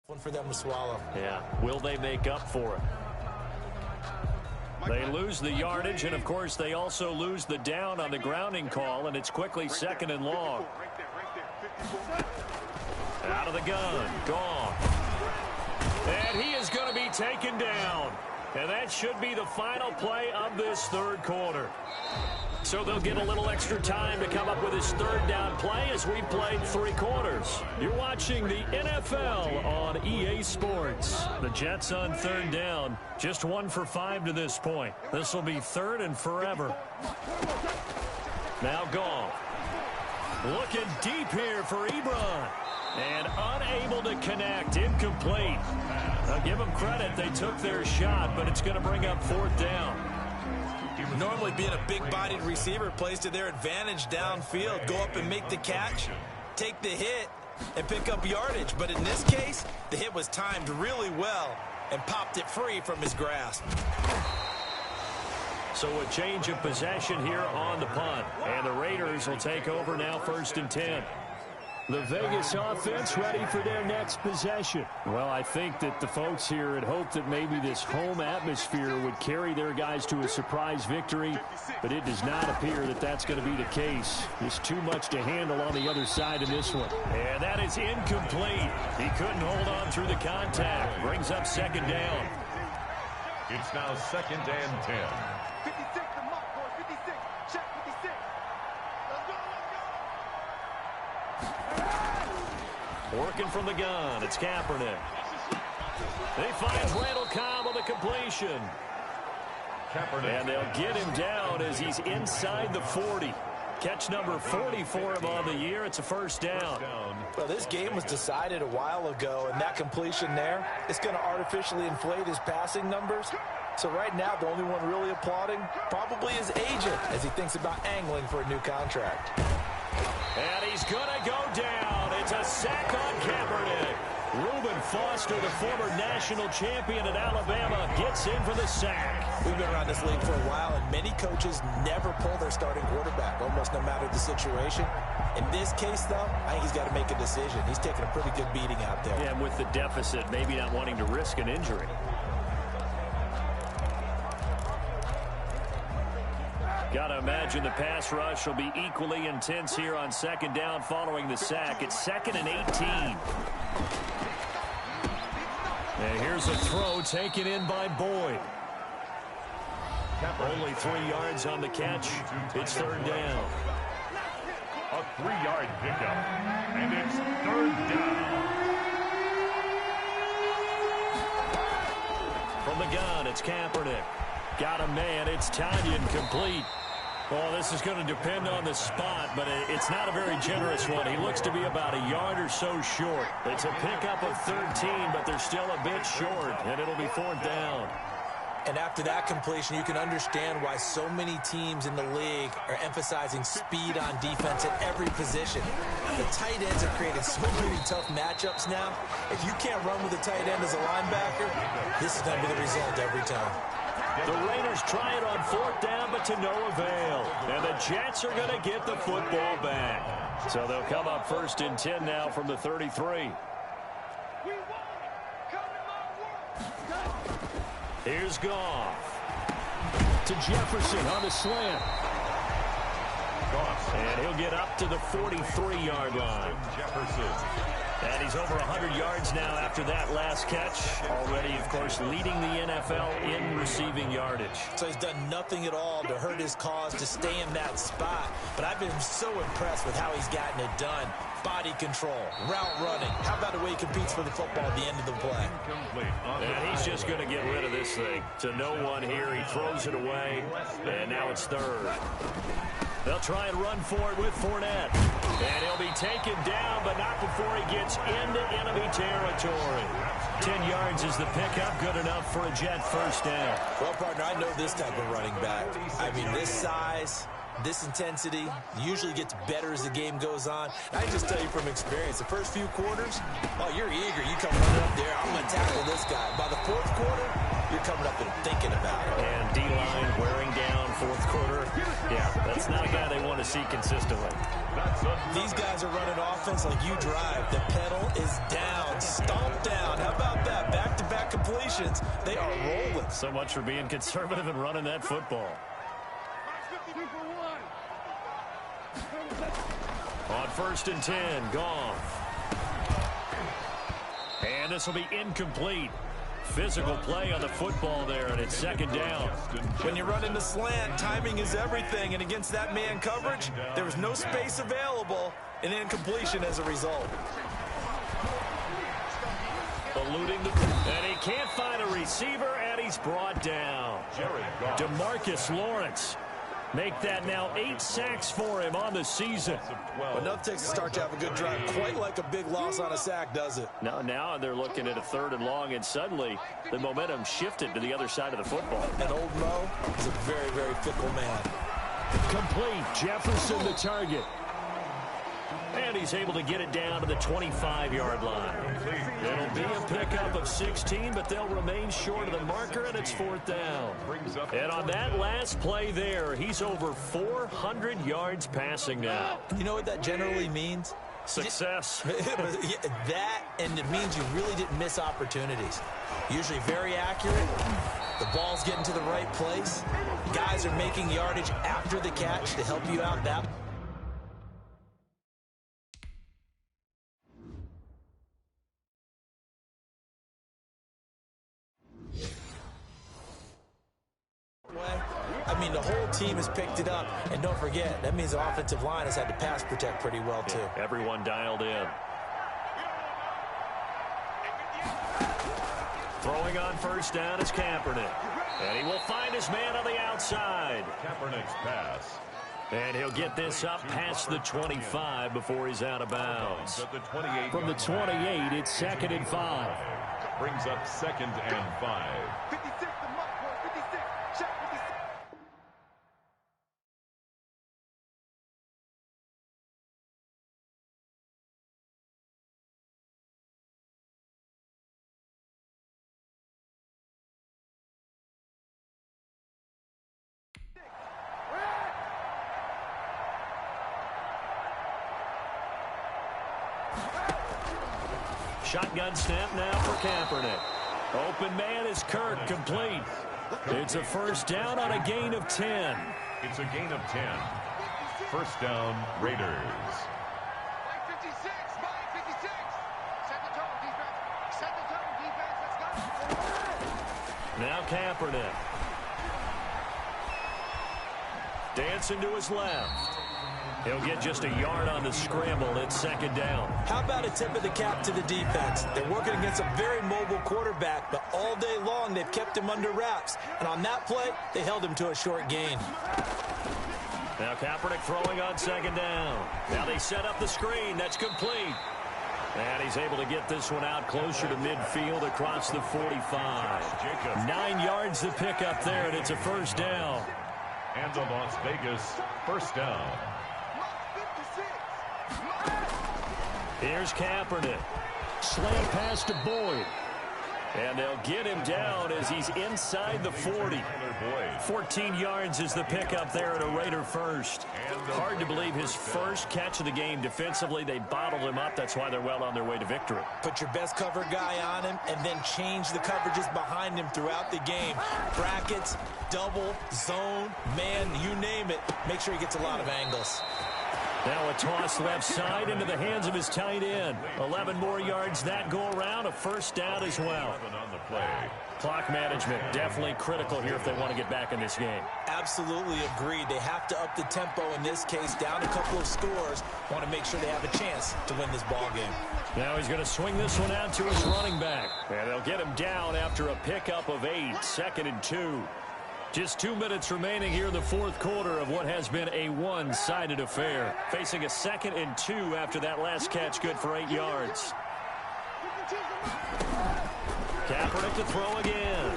One for them to swallow. Yeah, will they make up for it? They lose the yardage, and of course they also lose the down on the grounding call, and it's quickly 2nd and long. Out of the gun, gone. And he is going to be taken down. And that should be the final play of this third quarter. So they'll get a little extra time to come up with his 3rd down play as we played 3 quarters. You're watching the NFL on EA Sports. The Jets on 3rd down, just 1 for 5 to this point. This will be 3rd and forever. Now Goff. Looking deep here for Ebron. And unable to connect, incomplete. I'll give them credit, they took their shot, but it's going to bring up 4th down. Normally being a big-bodied receiver plays to their advantage downfield. Go up and make the catch, take the hit, and pick up yardage. But in this case, the hit was timed really well and popped it free from his grasp. So a change of possession here on the punt. And the Raiders will take over now 1st and 10. The Vegas offense ready for their next possession. Well, I think that the folks here had hoped that maybe this home atmosphere would carry their guys to a surprise victory, but it does not appear that that's going to be the case. There's too much to handle on the other side of this one. And that is incomplete. He couldn't hold on through the contact. Brings up 2nd down. It's now 2nd and 10. 56, the mark, boy. 56. Check 56. Let's go, Working from the gun, it's Kaepernick. He finds Randall Cobb on the completion. And they'll get him down as he's inside the 40. Catch number 40 for him on the year. It's a 1st down. Well, this game was decided a while ago, and that completion there is going to artificially inflate his passing numbers. So right now, the only one really applauding probably his agent as he thinks about angling for a new contract. And he's going to go down. It's a sack on Kaepernick. Reuben Foster, the former national champion at Alabama, gets in for the sack. We've been around this league for a while, and many coaches never pull their starting quarterback, almost no matter the situation. In this case, though, I think he's got to make a decision. He's taking a pretty good beating out there. Yeah, and with the deficit, maybe not wanting to risk an injury. Got to imagine the pass rush will be equally intense here on 2nd down following the sack. It's 2nd and 18. And here's a throw taken in by Boyd. Only 3 yards on the catch. It's 3rd down. A 3-yard pickup. And it's 3rd down. From the gun, it's Kaepernick. Got a man. It's Tanyan complete. Well, this is going to depend on the spot, but it's not a very generous one. He looks to be about a yard or so short. It's a pickup of 13, but they're still a bit short, and it'll be 4th down. And after that completion, you can understand why so many teams in the league are emphasizing speed on defense at every position. The tight ends have created so many tough matchups now. If you can't run with a tight end as a linebacker, this is going to be the result every time. The Raiders try it on 4th down, but to no avail. And the Jets are going to get the football back. So they'll come up 1st and 10 now from the 33. Here's Goff. To Jefferson on the slant. And he'll get up to the 43-yard line. Jefferson. And he's over 100 yards now after that last catch. Already, of course, leading the NFL in receiving yardage. So he's done nothing at all to hurt his cause to stay in that spot. But I've been so impressed with how he's gotten it done. body control, route running. How about the way he competes for the football at the end of the play? And he's just going to get rid of this thing. To no one here, he throws it away, and now it's third. They'll try and run for it with Fournette. And he'll be taken down, but not before he gets into enemy territory. 10 yards is the pickup, good enough for a Jet first down. Well, partner, I know this type of running back. I mean, this size, this intensity usually gets better as the game goes on. I just tell you from experience, the first few quarters, oh, you're eager. You come running up there, I'm going to tackle this guy. By the fourth quarter, you're coming up and thinking about it. And D-line wearing down fourth quarter. Yeah, that's not a guy they want to see consistently. These guys are running offense like you drive. The pedal is down, stomped down. How about that? Back-to-back completions. They are rolling. So much for being conservative and running that football. On 1st and 10, Goff. And this will be incomplete. Physical play on the football there, and it's second down. When you run into slant, timing is everything, and against that man coverage, there was no space available, and incompletion as a result. Eluding and he can't find a receiver, and he's brought down. DeMarcus Lawrence. Make that now 8 sacks for him on the season. Enough takes to start to have a good drive. Quite like a big loss on a sack, does it? Now they're looking at a 3rd and long, and suddenly the momentum shifted to the other side of the football. And old Mo is a very, very fickle man. Complete. Jefferson the target. And he's able to get it down to the 25-yard line. It'll be a pickup of 16, but they'll remain short of the marker, and it's 4th down. And on that last play there, he's over 400 yards passing now. You know what that generally means? Success. That, and it means you really didn't miss opportunities. Usually very accurate. The ball's getting to the right place. Guys are making yardage after the catch to help you out that I mean, the whole team has picked it up. And don't forget, that means the offensive line has had to pass protect pretty well, too. Yeah, everyone dialed in. Throwing on 1st down is Kaepernick. And he will find his man on the outside. Kaepernick's pass. And he'll get this up past the 25 before he's out of bounds. From the 28, it's 2nd and 5. Brings up 2nd and 5. 56, the mark for 56. Check 56. Shotgun snap now for Kaepernick. Open man is Kirk, complete. It's a 1st down on a gain of 10. It's a gain of 10. 1st down, Raiders. 56, 56. Set the tone, defense. Set the tone, defense. Let's go. Now Kaepernick. Dancing to his left. He'll get just a yard on the scramble. It's 2nd down. How about a tip of the cap to the defense? They're working against a very mobile quarterback, but all day long they've kept him under wraps. And on that play, they held him to a short gain. Now Kaepernick throwing on 2nd down. Now they set up the screen. That's complete. And he's able to get this one out closer to midfield across the 45. 9 yards to pick up there, and it's a 1st down. And the Las Vegas 1st down. Here's Kaepernick. Slant pass to Boyd. And they'll get him down as he's inside the 40. 14 yards is the pickup there at a Raider 1st. Hard to believe his first catch of the game defensively. They bottled him up. That's why they're well on their way to victory. Put your best cover guy on him and then change the coverages behind him throughout the game. Brackets, double, zone, man, you name it. Make sure he gets a lot of angles. Now a toss left side into the hands of his tight end. 11 more yards that go around, a 1st down as well. On the play. Clock management, definitely critical here if they want to get back in this game. Absolutely agreed. They have to up the tempo in this case, down a couple of scores. Want to make sure they have a chance to win this ball game. Now he's going to swing this one out to his running back. And they'll get him down after a pickup of 8, 2nd and 2. Just 2 minutes remaining here in the fourth quarter of what has been a one-sided affair. Facing a 2nd and 2 after that last catch, good for 8 yards. Kaepernick to throw again.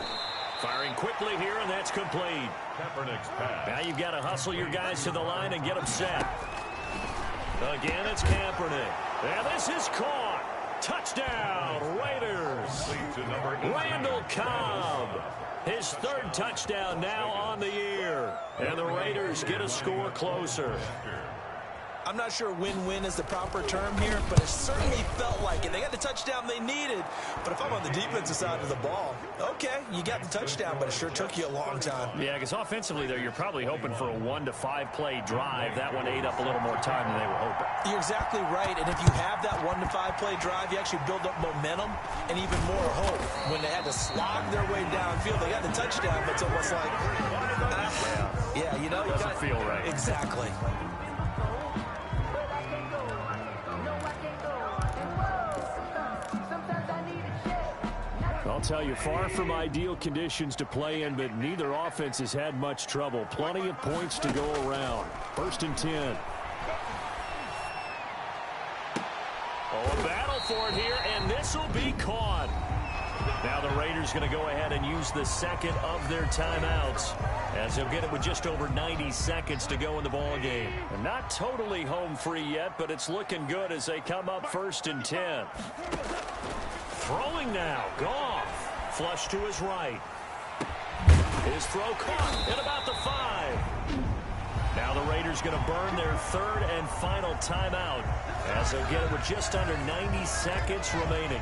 Firing quickly here, and that's complete. Kaepernick's pass. Now you've got to hustle your guys to the line and get them set. Again, it's Kaepernick. And this is caught. Touchdown, Raiders. To number 18. Randall Cobb. His 3rd touchdown now on the year. And the Raiders get a score closer. I'm not sure win-win is the proper term here, but it certainly felt like it. They got the touchdown they needed. But if I'm on the defensive side of the ball, okay, you got the touchdown, but it sure took you a long time. Yeah, because offensively, there, you're probably hoping for a 1 to 5 play drive. That one ate up a little more time than they were hoping. You're exactly right, and if you have that 1 to 5 play drive, you actually build up momentum and even more hope. When they had to slog their way downfield, they got the touchdown, but it's almost like, yeah, you know, doesn't feel right. Exactly. I'll tell you, far from ideal conditions to play in, but neither offense has had much trouble. Plenty of points to go around. 1st and 10. Oh, a battle for it here, and this will be caught. Now the Raiders going to go ahead and use the 2nd of their timeouts, as they'll get it with just over 90 seconds to go in the ball game. And not totally home free yet, but it's looking good as they come up 1st and 10. Throwing now, Goff. Flush to his right. His throw caught at about the 5. Now the Raiders going to burn their 3rd and final timeout, as they'll get it with just under 90 seconds remaining.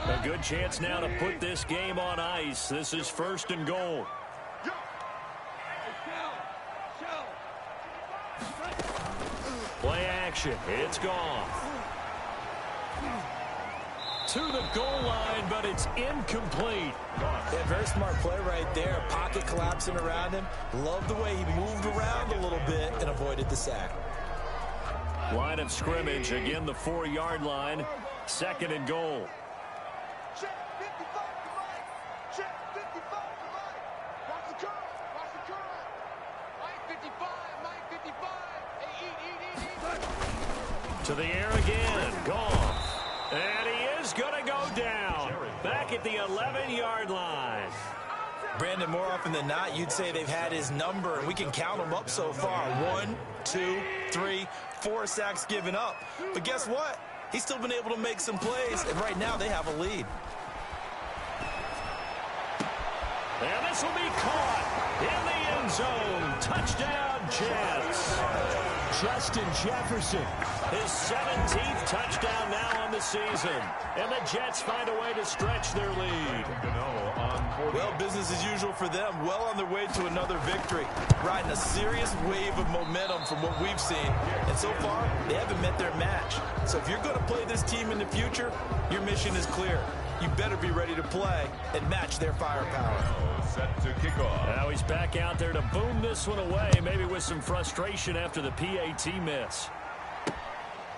A good chance now to put this game on ice. This is 1st and goal. Play action. It's Goff. To the goal line, but it's incomplete. Yeah, very smart play right there. Pocket collapsing around him. Love the way he moved around a little bit and avoided the sack. Line of scrimmage, again the 4-yard line. 2nd and goal. Check 55 to right. Check 55 to right. Watch the curve. Watch the curve. Mike 55. Mike 55. Hey, eat. To the air again. Goff. And he is going to go down. Back at the 11-yard line. Brandon, more often than not, you'd say they've had his number, and we can count them up so far. 1, 2, 3, 4 sacks given up. But guess what? He's still been able to make some plays, and right now they have a lead. And this will be caught in the end zone. Touchdown, Jets. Justin Jefferson, his 17th touchdown now on the season. And the Jets find a way to stretch their lead. Well, business as usual for them. Well on their way to another victory. Riding a serious wave of momentum from what we've seen. And so far, they haven't met their match. So if you're going to play this team in the future, your mission is clear. You better be ready to play and match their firepower. Set to kick off. Now he's back out there to boom this one away, maybe with some frustration after the PAT miss.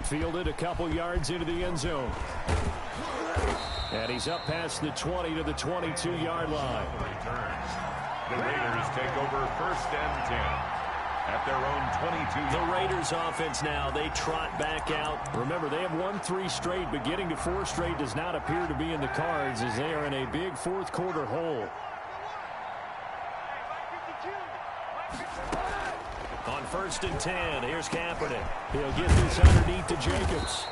Fielded a couple yards into the end zone. And he's up past the 20 to the 22-yard line. The Raiders take over 1st and 10. At their own 22. The Raiders offense now, they trot back out. Remember, they have won 3 straight, but getting to 4 straight does not appear to be in the cards as they are in a big fourth quarter hole. On 1st and 10, here's Kaepernick. He'll get this underneath to Jacobs.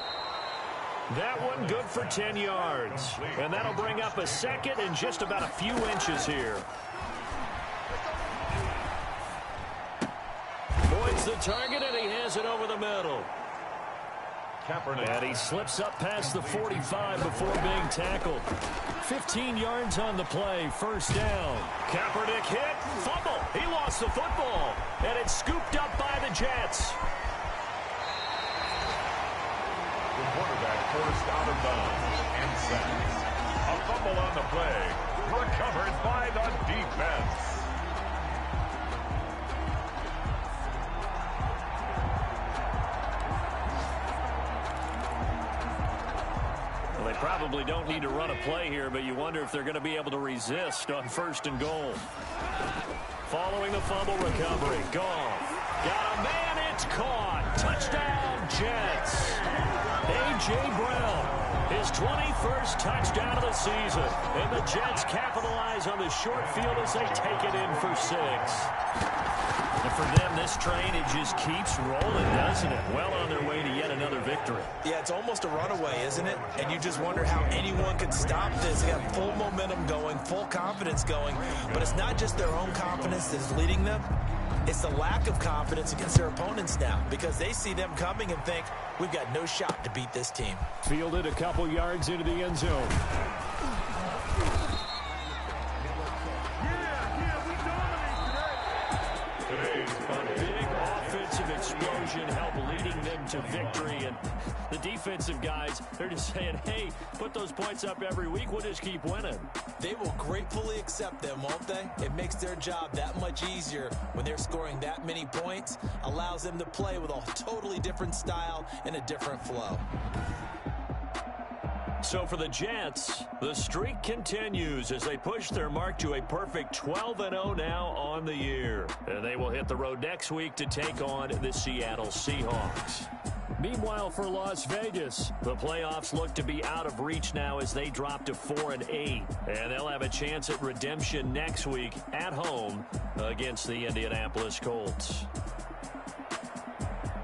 That one good for 10 yards. And that'll bring up a 2nd and just about a few inches here. Boyd's the target, and he has it over the middle. Kaepernick. And he slips up past the 45 before being tackled. 15 yards on the play, 1st down. Kaepernick hit, fumble. He lost the football, and it's scooped up by the Jets. the quarterback forced out of bounds and sacks. A fumble on the play, recovered by the defense. Well, they probably don't need to run a play here, but you wonder if they're going to be able to resist on 1st and goal. Following the fumble recovery, Goff got a man, it's caught. Touchdown, Jets. A.J. Brown, his 21st touchdown of the season. And the Jets capitalize on the short field as they take it in for 6. And for them, this train, it just keeps rolling, doesn't it? Well on their way to yet another victory. Yeah, it's almost a runaway, isn't it? And you just wonder how anyone could stop this. They got full momentum going, full confidence going. But it's not just their own confidence that is leading them. It's the lack of confidence against their opponents now, because they see them coming and think, we've got no shot to beat this team. Fielded a couple yards into the end zone. A big offensive explosion helped leading them to victory. And the defensive guys, they're just saying, hey, put those points up every week. We'll just keep winning. They will gratefully accept them, won't they? It makes their job that much easier when they're scoring that many points. Allows them to play with a totally different style and a different flow. So for the Jets, the streak continues as they push their mark to a perfect 12-0 now on the year. And they will hit the road next week to take on the Seattle Seahawks. Meanwhile, for Las Vegas, the playoffs look to be out of reach now as they drop to 4-8. And they'll have a chance at redemption next week at home against the Indianapolis Colts.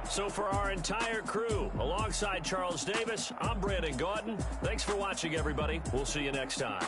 So for our entire crew, alongside Charles Davis, I'm Brandon Gaudin. Thanks for watching, everybody. We'll see you next time.